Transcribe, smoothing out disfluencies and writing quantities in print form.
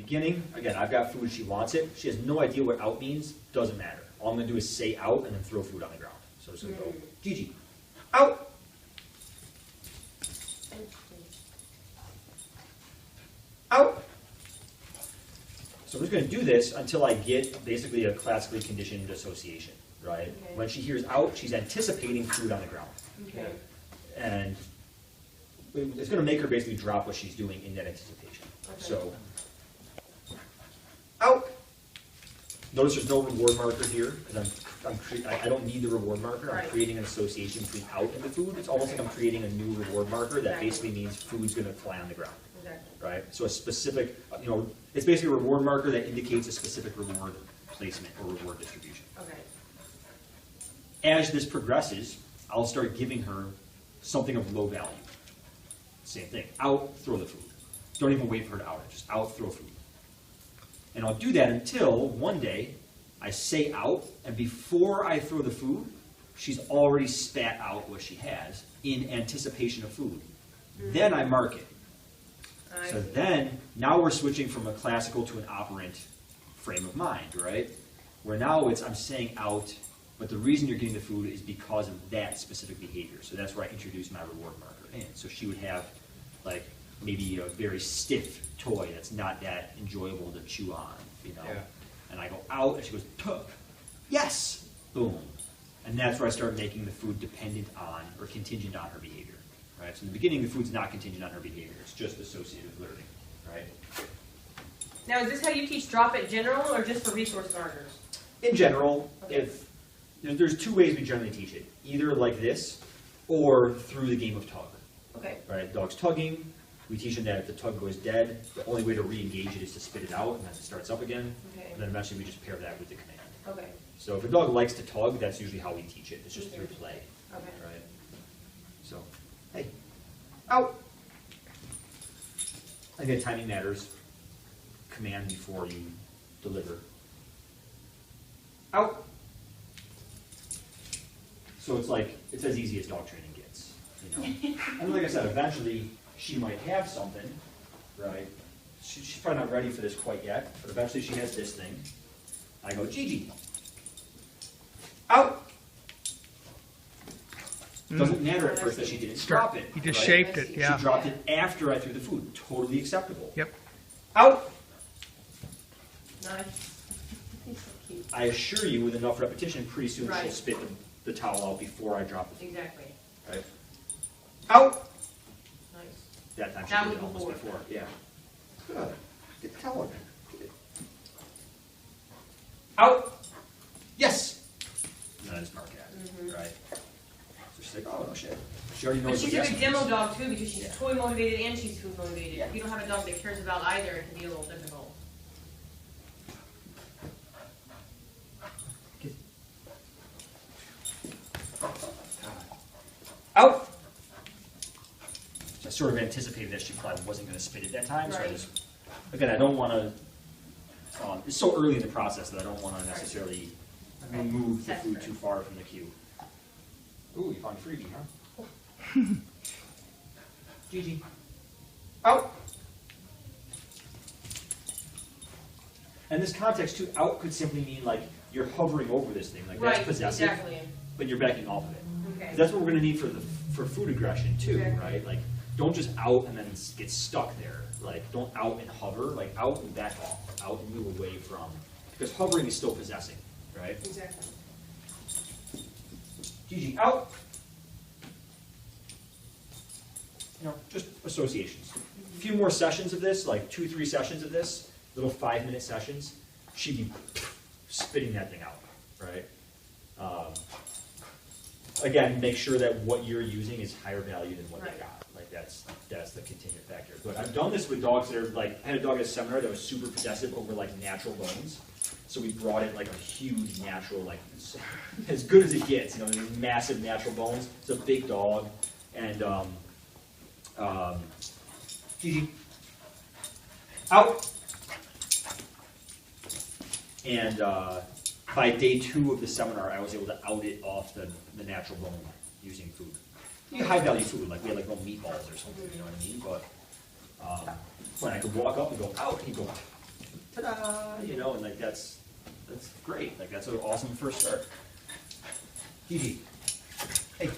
beginning, again, I've got food, she wants it. She has no idea what out means, doesn't matter. All I'm going to do is say out and then throw food on the ground. So I'm just going to go, Gigi, out. Out. So I'm just going to do this until I get basically a classically conditioned association, right? Okay. When she hears out, she's anticipating food on the ground. Okay. And it's going to make her basically drop what she's doing in that anticipation. Okay. So, out. Notice there's no reward marker here, because I don't need the reward marker. I'm Right. creating an association between out and the food. It's almost like I'm creating a new reward marker that Exactly. basically means food's going to fly on the ground. Exactly. Right? So a specific, it's basically a reward marker that indicates a specific reward placement or reward distribution. Okay. As this progresses, I'll start giving her something of low value. Same thing. Out, throw the food. Don't even wait for her to out it. Just out, throw food. And I'll do that until one day I say out, and before I throw the food, she's already spat out what she has in anticipation of food. Then I mark it. So then, now we're switching from a classical to an operant frame of mind, right? Where now I'm saying out, but the reason you're getting the food is because of that specific behavior. So that's where I introduce my reward marker in. So she would have, like, maybe a very stiff toy that's not that enjoyable to chew on, Yeah. And I go out, and she goes, tuh, yes, boom. And that's where I start making the food dependent on, or contingent on her behavior, right? So in the beginning, the food's not contingent on her behavior. It's just associated with learning, right? Now, is this how you teach drop it general or just for resource markers? In general, Okay. if there's two ways we generally teach it, either like this or through the game of tug. Okay. Right, dog's tugging. We teach them that if the tug goes dead, the only way to re-engage it is to spit it out, and then it starts up again. Okay. And then eventually we just pair that with the command. Okay. So if a dog likes to tug, that's usually how we teach it. It's just through play. Okay. Right. So, hey, out. Again, timing matters. Command before you deliver. Out. So it's as easy as dog training gets, And like I said, eventually she might have something, right? She's probably not ready for this quite yet, but eventually she has this thing. I go, Gigi, out. Doesn't matter at first that she didn't drop it. You just right? shaped it, yeah. She dropped it after I threw the food. Totally acceptable. Yep. Out. Nice. He's so cute. I assure you, with enough repetition, pretty soon she'll Right. spit the towel out before I drop the food. Exactly. Right? Out. Nice. That time she That did was it almost before. before. Yeah. Good. Get the towel. Out. Yes. And then I just mark it. Right. So she's like, oh no shit. She already But knows. she's what a yes good means. demo dog too because she's Yeah. toy motivated and she's food motivated. Yeah. If you don't have a dog that cares about either, it can be a little difficult. Out. So I sort of anticipated that she probably wasn't going to spit it that time. So I Right. just, again, I don't want to. It's so early in the process that I don't want to necessarily move the food too far from the cue. Ooh, you found a freebie, huh? Gigi. Out. And this context too, out could simply mean like you're hovering over this thing, like that's Right, possessive, exactly. but you're backing off of it. Okay. That's what we're going to need for food aggression too, Exactly. right? Like, don't just out and then get stuck there. Like, don't out and hover. Like, out and back off. Out and move away from, because hovering is still possessing, right? Exactly. Gigi, out. Just associations. A few more sessions of this, like 2-3 sessions of this, little 5-minute sessions. She'd be spitting that thing out, right? Again, make sure that what you're using is higher value than what Right. they got. Like that's the contingent factor. But I've done this with dogs that are like, I had a dog at a seminar that was super possessive over like natural bones. So we brought in like a huge natural, like as good as it gets, these massive natural bones. It's a big dog, and Gigi, out. And by day 2 of the seminar, I was able to out it off the natural bone using food. High value food, like we had like little meatballs or something, you know what I mean? But when I could walk up and go out, he'd go, ta-da, you know, and like that's great. Like that's an awesome first start. Gigi, hey.